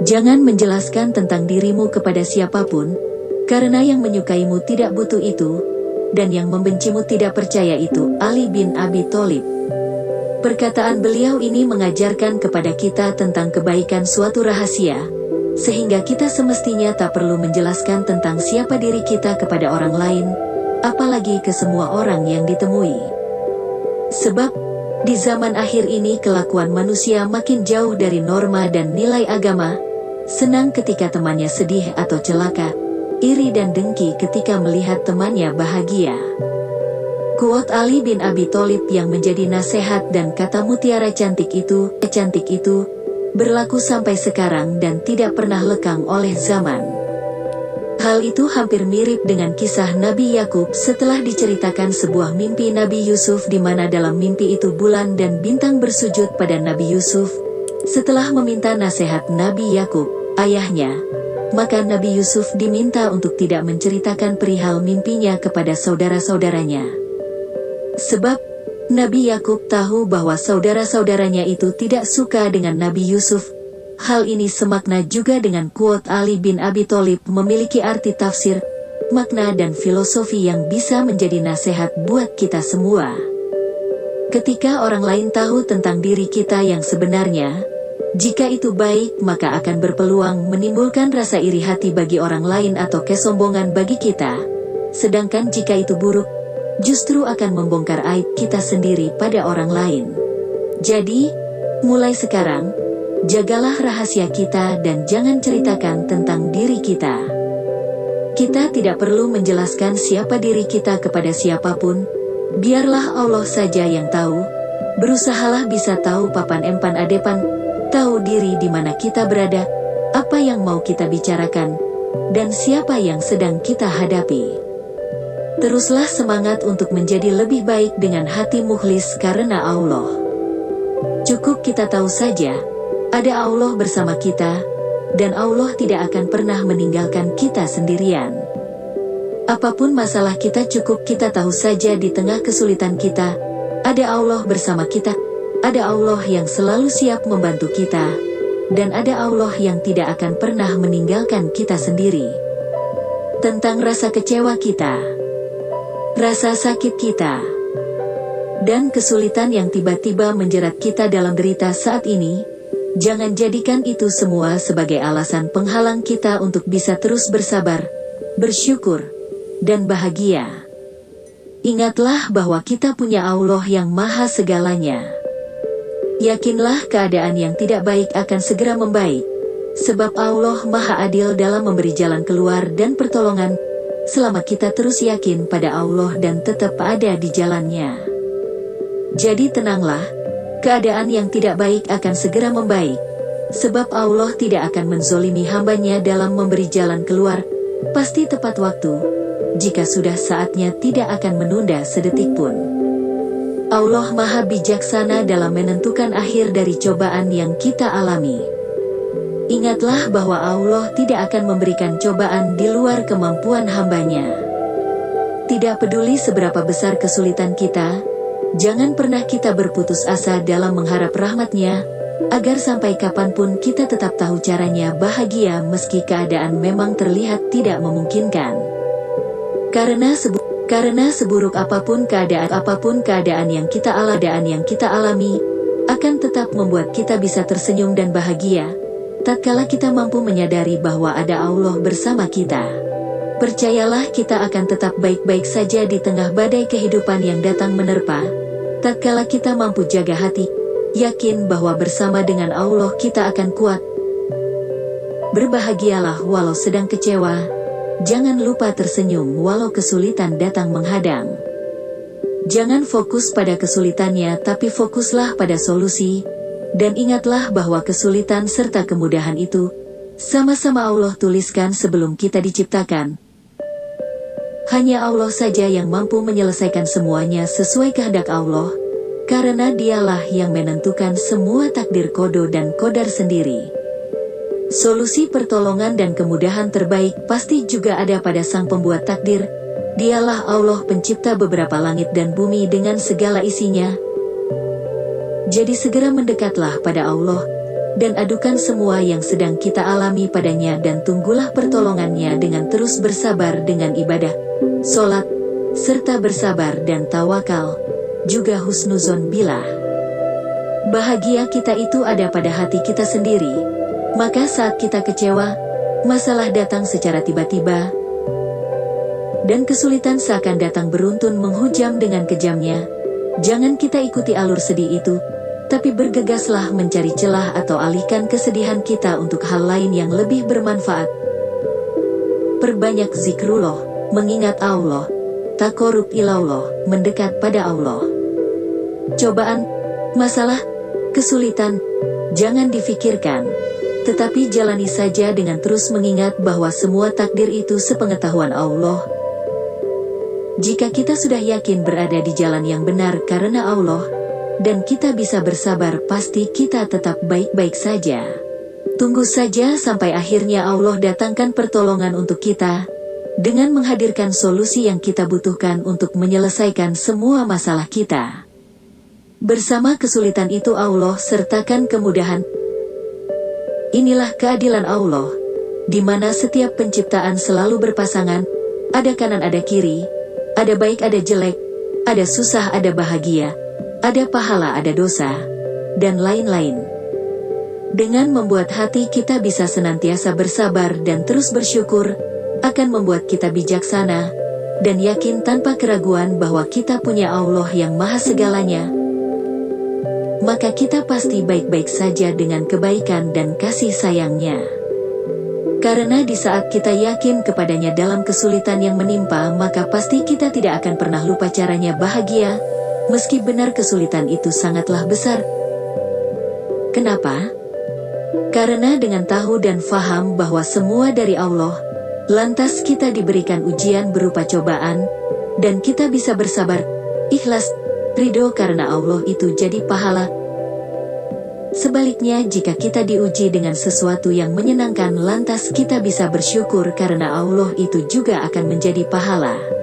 Jangan menjelaskan tentang dirimu kepada siapapun, karena yang menyukaimu tidak butuh itu, dan yang membencimu tidak percaya itu. Ali bin Abi Thalib. Perkataan beliau ini mengajarkan kepada kita tentang kebaikan suatu rahasia, sehingga kita semestinya tak perlu menjelaskan tentang siapa diri kita kepada orang lain, apalagi ke semua orang yang ditemui. Sebab, di zaman akhir ini kelakuan manusia makin jauh dari norma dan nilai agama, senang ketika temannya sedih atau celaka, iri dan dengki ketika melihat temannya bahagia. Quote Ali bin Abi Thalib yang menjadi nasihat dan kata mutiara cantik itu berlaku sampai sekarang dan tidak pernah lekang oleh zaman. Hal itu hampir mirip dengan kisah Nabi Yakub setelah diceritakan sebuah mimpi Nabi Yusuf di mana dalam mimpi itu bulan dan bintang bersujud pada Nabi Yusuf. Setelah meminta nasihat Nabi Yakub, ayahnya, maka Nabi Yusuf diminta untuk tidak menceritakan perihal mimpinya kepada saudara-saudaranya. Sebab, Nabi Yakub tahu bahwa saudara-saudaranya itu tidak suka dengan Nabi Yusuf. Hal ini semakna juga dengan quote Ali bin Abi Thalib memiliki arti tafsir, makna dan filosofi yang bisa menjadi nasihat buat kita semua. Ketika orang lain tahu tentang diri kita yang sebenarnya, jika itu baik maka akan berpeluang menimbulkan rasa iri hati bagi orang lain atau kesombongan bagi kita. Sedangkan jika itu buruk, justru akan membongkar aib kita sendiri pada orang lain. Jadi, mulai sekarang, jagalah rahasia kita dan jangan ceritakan tentang diri kita. Kita tidak perlu menjelaskan siapa diri kita kepada siapapun, biarlah Allah saja yang tahu. Berusahalah bisa tahu papan empan adepan, tahu diri di mana kita berada, apa yang mau kita bicarakan, dan siapa yang sedang kita hadapi. Teruslah semangat untuk menjadi lebih baik dengan hati mukhlis karena Allah. Cukup kita tahu saja, ada Allah bersama kita, dan Allah tidak akan pernah meninggalkan kita sendirian. Apapun masalah kita cukup kita tahu saja di tengah kesulitan kita, ada Allah bersama kita, ada Allah yang selalu siap membantu kita, dan ada Allah yang tidak akan pernah meninggalkan kita sendiri. Tentang rasa kecewa kita, rasa sakit kita, dan kesulitan yang tiba-tiba menjerat kita dalam derita saat ini, jangan jadikan itu semua sebagai alasan penghalang kita untuk bisa terus bersabar, bersyukur, dan bahagia. Ingatlah bahwa kita punya Allah yang maha segalanya. Yakinlah keadaan yang tidak baik akan segera membaik, sebab Allah maha adil dalam memberi jalan keluar dan pertolongan, selama kita terus yakin pada Allah dan tetap ada di jalannya. Jadi tenanglah, keadaan yang tidak baik akan segera membaik, sebab Allah tidak akan menzolimi hambanya dalam memberi jalan keluar, pasti tepat waktu, jika sudah saatnya tidak akan menunda sedetik pun. Allah maha bijaksana dalam menentukan akhir dari cobaan yang kita alami. Ingatlah bahwa Allah tidak akan memberikan cobaan di luar kemampuan hambanya. Tidak peduli seberapa besar kesulitan kita, jangan pernah kita berputus asa dalam mengharap rahmat-Nya, agar sampai kapanpun kita tetap tahu caranya bahagia meski keadaan memang terlihat tidak memungkinkan. Karena seburuk apapun keadaan yang kita alami, akan tetap membuat kita bisa tersenyum dan bahagia, tatkala kita mampu menyadari bahwa ada Allah bersama kita. Percayalah kita akan tetap baik-baik saja di tengah badai kehidupan yang datang menerpa, tatkala kita mampu jaga hati, yakin bahwa bersama dengan Allah kita akan kuat. Berbahagialah walau sedang kecewa, jangan lupa tersenyum walau kesulitan datang menghadang. Jangan fokus pada kesulitannya tapi fokuslah pada solusi. Dan ingatlah bahwa kesulitan serta kemudahan itu, sama-sama Allah tuliskan sebelum kita diciptakan. Hanya Allah saja yang mampu menyelesaikan semuanya sesuai kehendak Allah, karena Dialah yang menentukan semua takdir kodo dan qadar sendiri. Solusi pertolongan dan kemudahan terbaik pasti juga ada pada Sang Pembuat takdir. Dialah Allah pencipta beberapa langit dan bumi dengan segala isinya. Jadi segera mendekatlah pada Allah, dan adukan semua yang sedang kita alami padanya dan tunggulah pertolongannya dengan terus bersabar dengan ibadah, sholat, serta bersabar dan tawakal, juga husnuzon billah. Bahagia kita itu ada pada hati kita sendiri, maka saat kita kecewa, masalah datang secara tiba-tiba, dan kesulitan seakan datang beruntun menghujam dengan kejamnya, jangan kita ikuti alur sedih itu, tapi bergegaslah mencari celah atau alihkan kesedihan kita untuk hal lain yang lebih bermanfaat. Perbanyak zikrullah, mengingat Allah, taqarrub ilallah, mendekat pada Allah. Cobaan, masalah, kesulitan, jangan difikirkan, tetapi jalani saja dengan terus mengingat bahwa semua takdir itu sepengetahuan Allah. Jika kita sudah yakin berada di jalan yang benar karena Allah, dan kita bisa bersabar, pasti kita tetap baik-baik saja. Tunggu saja sampai akhirnya Allah datangkan pertolongan untuk kita, dengan menghadirkan solusi yang kita butuhkan untuk menyelesaikan semua masalah kita. Bersama kesulitan itu Allah sertakan kemudahan. Inilah keadilan Allah, di mana setiap penciptaan selalu berpasangan, ada kanan ada kiri, ada baik ada jelek, ada susah ada bahagia, ada pahala ada dosa, dan lain-lain. Dengan membuat hati kita bisa senantiasa bersabar dan terus bersyukur, akan membuat kita bijaksana, dan yakin tanpa keraguan bahwa kita punya Allah yang maha segalanya, maka kita pasti baik-baik saja dengan kebaikan dan kasih sayangnya. Karena di saat kita yakin kepadanya dalam kesulitan yang menimpa, maka pasti kita tidak akan pernah lupa caranya bahagia, meski benar kesulitan itu sangatlah besar. Kenapa? Karena dengan tahu dan faham bahwa semua dari Allah, lantas kita diberikan ujian berupa cobaan, dan kita bisa bersabar, ikhlas, ridho karena Allah itu jadi pahala. Sebaliknya jika kita diuji dengan sesuatu yang menyenangkan, lantas kita bisa bersyukur karena Allah itu juga akan menjadi pahala.